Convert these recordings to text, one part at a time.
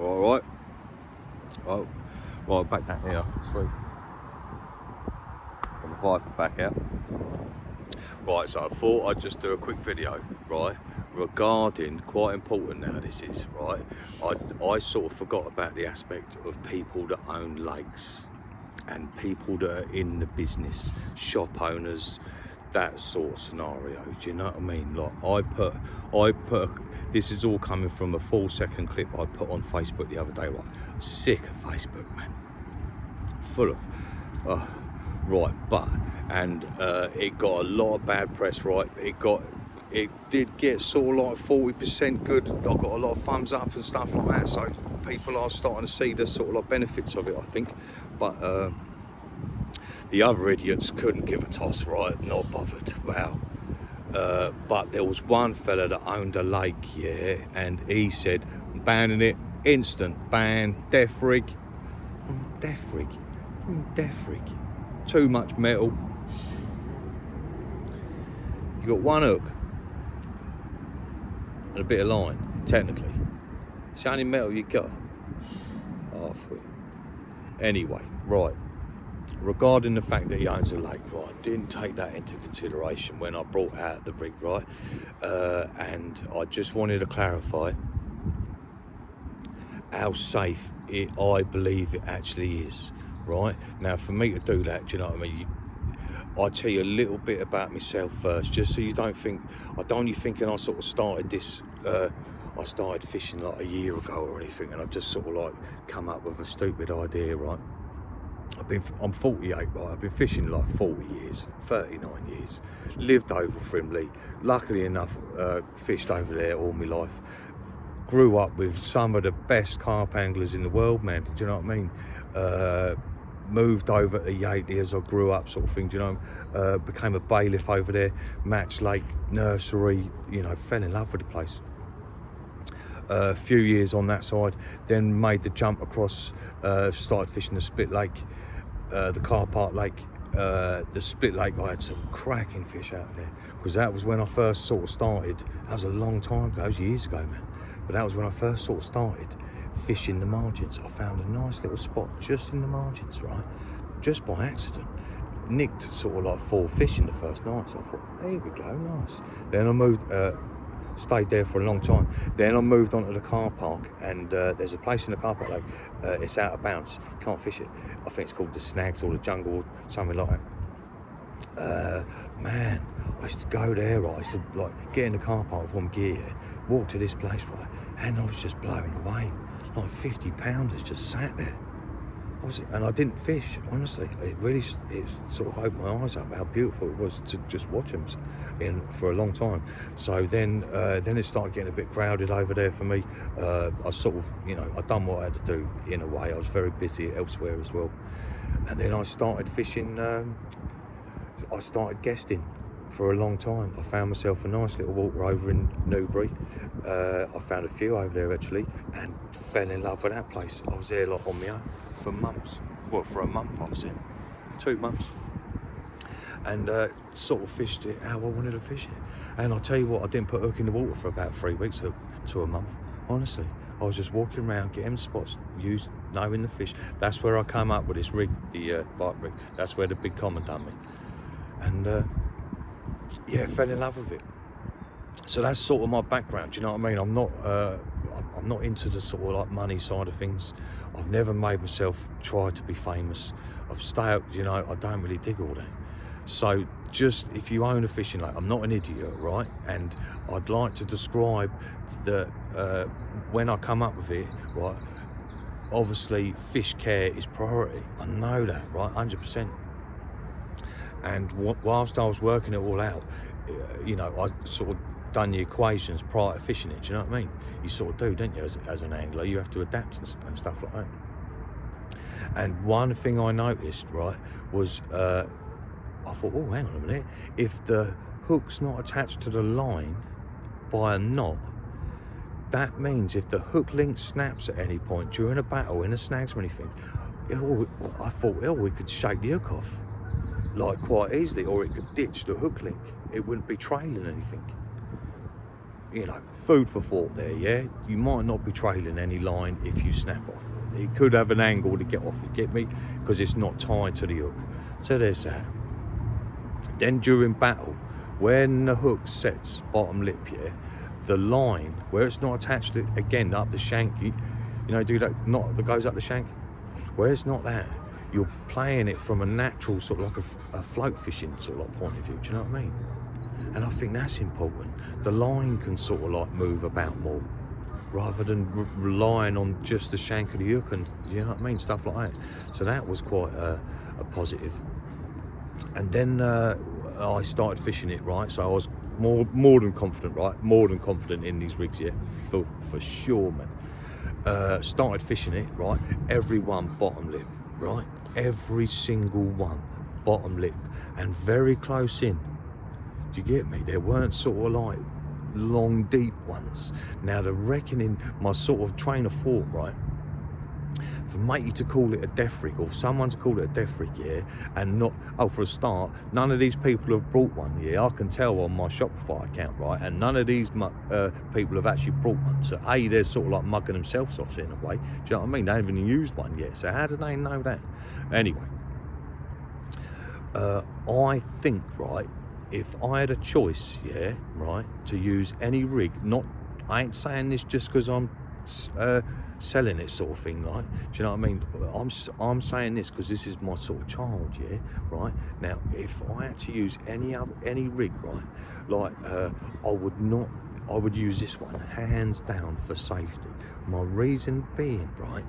All right. Oh, well, back down here. Sweet. Got the Viper back out. Right, so I thought I'd just do a quick video, right, regarding, quite important now this is, right, I sort of forgot about the aspect of people that own lakes and people that are in the business, shop owners, that sort of scenario. Do you know what I mean? Like I put this is all coming from a 4-second clip I put on Facebook the other day. Right, sick of Facebook, man, full of right, but and it got a lot of bad press, right? It did get sort of like 40% good. I got a lot of thumbs up and stuff like that, so people are starting to see the sort of like benefits of it, I think. But the other idiots couldn't give a toss, right? Not bothered. Wow. But there was one fella that owned a lake, yeah, and he said, banning it, instant ban, death rig. Death rig? Death rig. Too much metal. You got one hook and a bit of line, technically. It's the only metal you got. Halfway. Anyway, right. Regarding the fact that he owns a lake, right, I didn't take that into consideration when I brought out the rig, right? And I just wanted to clarify how safe I believe it actually is, right? Now, for me to do that, do you know what I mean? I'll tell you a little bit about myself first, just so you don't think, I don't want you thinking I sort of started this, I started fishing like a year ago or anything, and I've just sort of like come up with a stupid idea, right? I'm 48, right? I've been fishing like 40 years, 39 years, lived over Frimley, luckily enough, fished over there all my life, grew up with some of the best carp anglers in the world, man, do you know what I mean? Moved over to Yately as I grew up, sort of thing, do you know, became a bailiff over there, Match Lake, nursery, you know, fell in love with the place. A few years on that side, then made the jump across, started fishing the Split Lake, the car park lake, the Split Lake. I had some cracking fish out there, because that was when I first sort of started. That was a long time ago, that was years ago, man, but that was when I first sort of started fishing the margins. I found a nice little spot just in the margins, right, just by accident. Nicked sort of like 4 fish in the first night, so I thought, there we go, nice. Then I moved, stayed there for a long time. Then I moved on to the car park, and there's a place in the car park, like it's out of bounds, can't fish it. I think it's called the Snags or the Jungle or something like that. Man, I used to go there, right? I used to like get in the car park with one gear, walk to this place, right, and I was just blown away. Like 50 pounders just sat there. And I didn't fish, honestly. It sort of opened my eyes up how beautiful it was to just watch them for a long time. So then it started getting a bit crowded over there for me. I sort of, you know, I done what I had to do in a way. I was very busy elsewhere as well. And then I started fishing, I started guesting for a long time. I found myself a nice little water over in Newbury. I found a few over there actually, and fell in love with that place. I was there like on my own for months. Well, for a month I was there, 2 months, and sort of fished it how I wanted to fish it. And I'll tell you what, I didn't put a hook in the water for about 3 weeks to a month. Honestly, I was just walking around, getting spots, knowing the fish. That's where I came up with this rig, the Viper rig. That's where the big common done me, and yeah, fell in love with it. So that's sort of my background, do you know what I mean? I'm not into the sort of like money side of things. I've never made myself try to be famous. I've stayed, you know, I don't really dig all that. So just, if you own a fishing lake, I'm not an idiot, right? And I'd like to describe that when I come up with it, right, obviously fish care is priority. I know that, right, 100%. And whilst I was working it all out, you know, I sort of done the equations prior to fishing it, do you know what I mean? You sort of do, don't you, as an angler? You have to adapt and stuff like that. And one thing I noticed, right, was I thought, oh, hang on a minute, if the hook's not attached to the line by a knot, that means if the hook link snaps at any point during a battle in a snags or anything, I thought, we could shake the hook off, like, quite easily, or it could ditch the hook link. It wouldn't be trailing anything. you know, food for thought there, yeah? You might not be trailing any line if you snap off. It could have an angle to get off, you get me? Because it's not tied to the hook. So there's that. Then during battle, when the hook sets bottom lip, yeah, the line, where it's not attached to, again, up the shank, you know, do that, not that goes up the shank, where it's not that, you're playing it from a natural sort of like a float fishing sort of like point of view, do you know what I mean? And I think that's important. The line can sort of like move about more, rather than relying on just the shank of the hook, and you know what I mean, stuff like that. So that was quite a positive. And then I started fishing it, right? So I was more than confident, right? More than confident in these rigs, yeah, for sure, man. Started fishing it, right? Every one bottom lip, right? Every single one bottom lip, and very close in. Do you get me? There weren't sort of like long deep ones. Now the reckoning, my sort of train of thought, right, for matey to call it a death rig, or someone to call it a death rig, yeah, and not, oh, for a start, none of these people have brought one, yeah, I can tell on my Shopify account, right, and none of these people have actually brought one. So A, they're sort of like mugging themselves off in a way, do you know what I mean? They haven't even used one yet, so how do they know that? Anyway, I think, right, if I had a choice, yeah, right, to use any rig, not, I ain't saying this just because I'm selling it sort of thing, like, do you know what I mean? I'm saying this because this is my sort of child, yeah, right? Now, if I had to use any rig, right, like, I would use this one, hands down, for safety. My reason being, right,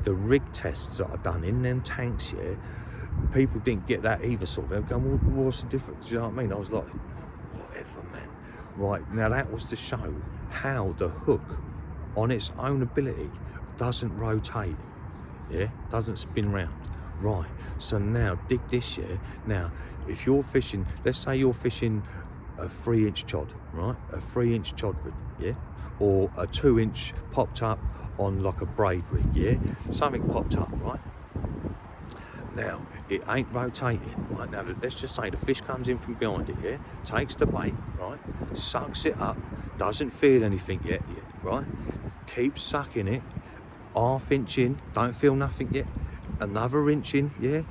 the rig tests that I've done in them tanks, yeah, people didn't get that either, sort of. They were going, well, what's the difference? Do you know what I mean? I was like, whatever, man. Right, now that was to show how the hook, on its own ability, doesn't rotate, yeah, doesn't spin round. Right, so now dig this, yeah. Now, if you're fishing, let's say you're fishing a 3-inch chod, right, a 3-inch chod rig, yeah, or a 2-inch popped up on like a braid rig, yeah, something popped up, right. Now, it ain't rotating, right? Now, let's just say the fish comes in from behind it, yeah? Takes the bait, right? Sucks it up, doesn't feel anything yet, right? Keeps sucking it, half inch in, don't feel nothing yet. Another inch in, yeah?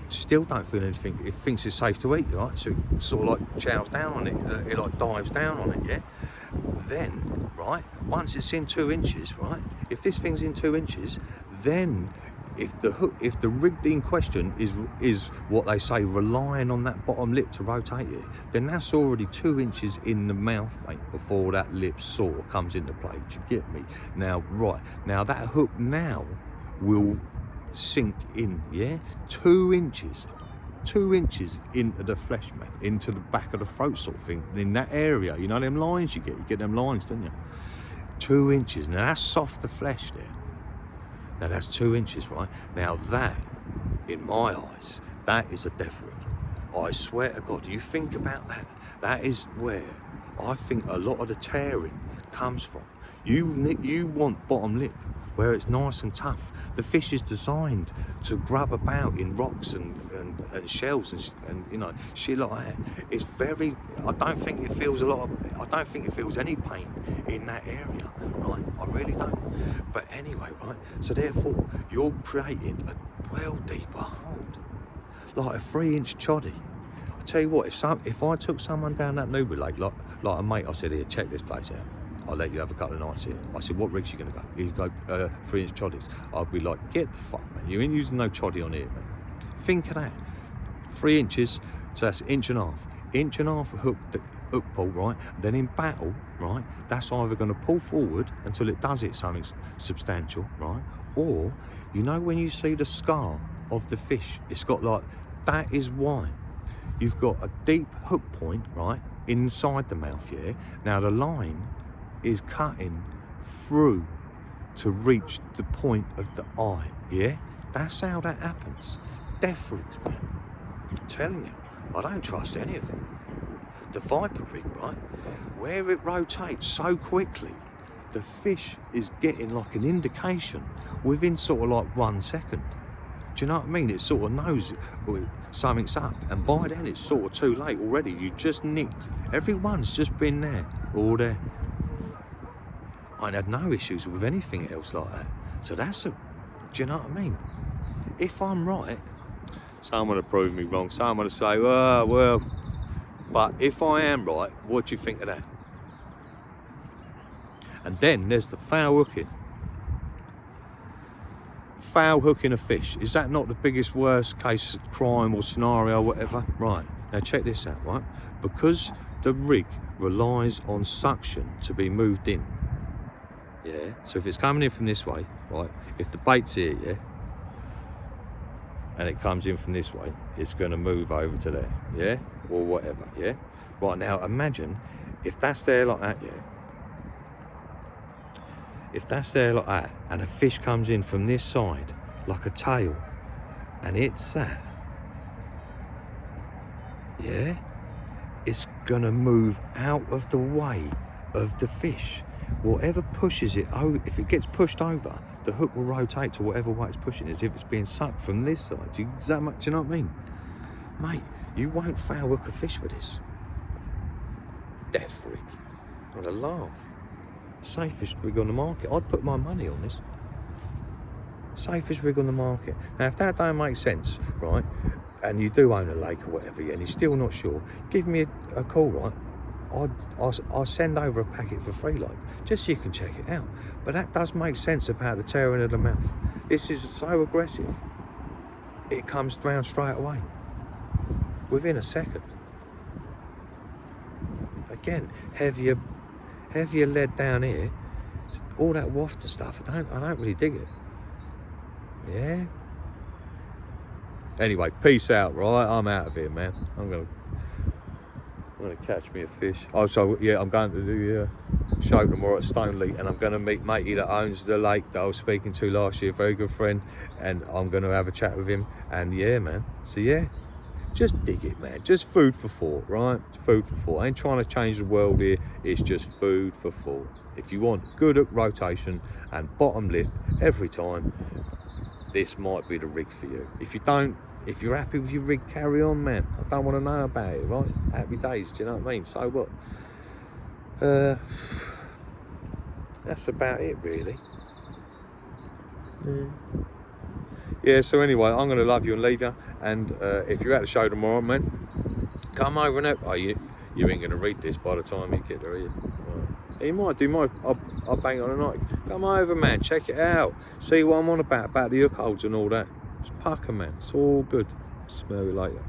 Still don't feel anything. It thinks it's safe to eat, right? So it sort of like chows down on it, it like dives down on it, yeah? Then, right, once it's in 2 inches, right? If this thing's in 2 inches, then if the rig in question is what they say, relying on that bottom lip to rotate it, then that's already 2 inches in the mouth, mate, before that lip sort of comes into play. Do you get me? Now, right, now that hook now will sink in, yeah, 2 inches into the flesh, mate, into the back of the throat sort of thing, in that area. You know them lines you get them lines, don't you? 2 inches. Now that's softer flesh there. Now that's 2 inches, right? Now that, in my eyes, that is a death rig. I swear to God, you think about that. That is where I think a lot of the tearing comes from. You want bottom lip, where it's nice and tough. The fish is designed to grab about in rocks and shells and you know, shit like that. It's very, I don't think it feels any pain in that area, right? I really don't. But anyway, right, so therefore you're creating a well deeper hold, like a 3-inch choddy. I tell you what, if I took someone down that Newbury Lake, like a mate, I said, here, check this place out, I'll let you have a couple of nights here. I said, what rigs you gonna go? You go 3-inch choddies. I'd be like, get the fuck, man. You ain't using no choddy on here, man. Think of that. 3 inches, so that's 1.5 inch. Hook pull, right? Then in battle, right, that's either gonna pull forward until it does hit something substantial, right? Or, you know when you see the scar of the fish, it's got like, that is why. You've got a deep hook point, right, inside the mouth, yeah? Now the line is cutting through to reach the point of the eye, yeah? That's how that happens. Death rigs, man. I'm telling you, I don't trust any of them. The Viper rig, right, where it rotates so quickly, the fish is getting like an indication within sort of like 1 second. Do you know what I mean? It sort of knows something's up, and by then it's sort of too late already. You just nicked. Everyone's just been there, all there. I ain't had no issues with anything else like that. So that's a, do you know what I mean? If I'm right, someone will prove me wrong. Someone will say, oh, well, but if I am right, what do you think of that? And then there's the foul hooking. Foul hooking a fish. Is that not the biggest worst case crime or scenario, whatever? Right, now check this out, right? Because the rig relies on suction to be moved in. Yeah, so if it's coming in from this way, right? If the bait's here, yeah, and it comes in from this way, it's going to move over to there, yeah, or whatever, yeah. Right, now imagine if that's there like that, yeah. If that's there like that, and a fish comes in from this side like a tail, and it's that, yeah, it's going to move out of the way of the fish. Whatever pushes it over, if it gets pushed over, the hook will rotate to whatever way it's pushing, as if it's being sucked from this side. Do you know what I mean? Mate, you won't foul hook a fish with this. Death rig. What a laugh. Safest rig on the market. I'd put my money on this. Safest rig on the market. Now, if that don't make sense, right, and you do own a lake or whatever, and you're still not sure, give me a call, right? I'll send over a packet for free, like, just so you can check it out. But that does make sense about the tearing of the mouth. This is so aggressive. It comes round straight away, within a second. Again, heavier lead down here. All that wafter stuff. I don't really dig it. Yeah. Anyway, peace out, right? I'm out of here, man. I'm gonna catch me a fish. Oh, so yeah, I'm going to the show tomorrow at Stoneleigh, and I'm going to meet matey that owns the lake that I was speaking to last year, very good friend, and I'm going to have a chat with him. And yeah, man. So yeah, just dig it, man. Just food for thought, right? Food for thought. I ain't trying to change the world here. It's just food for thought. If you want good hook rotation and bottom lip every time, this might be the rig for you. If you don't, if you're happy with your rig, carry on, man. I don't want to know about it, right? Happy days, do you know what I mean? So what? That's about it, really. Yeah, so anyway, I'm going to love you and leave you. And if you're at the show tomorrow, man, come over and help. Oh, you ain't going to read this by the time you get there, are you? Right. You might do. I'll bang it on a night. Come over, man. Check it out. See what I'm on about the hook holds and all that. It's pucker, man. It's all good. Smell you later.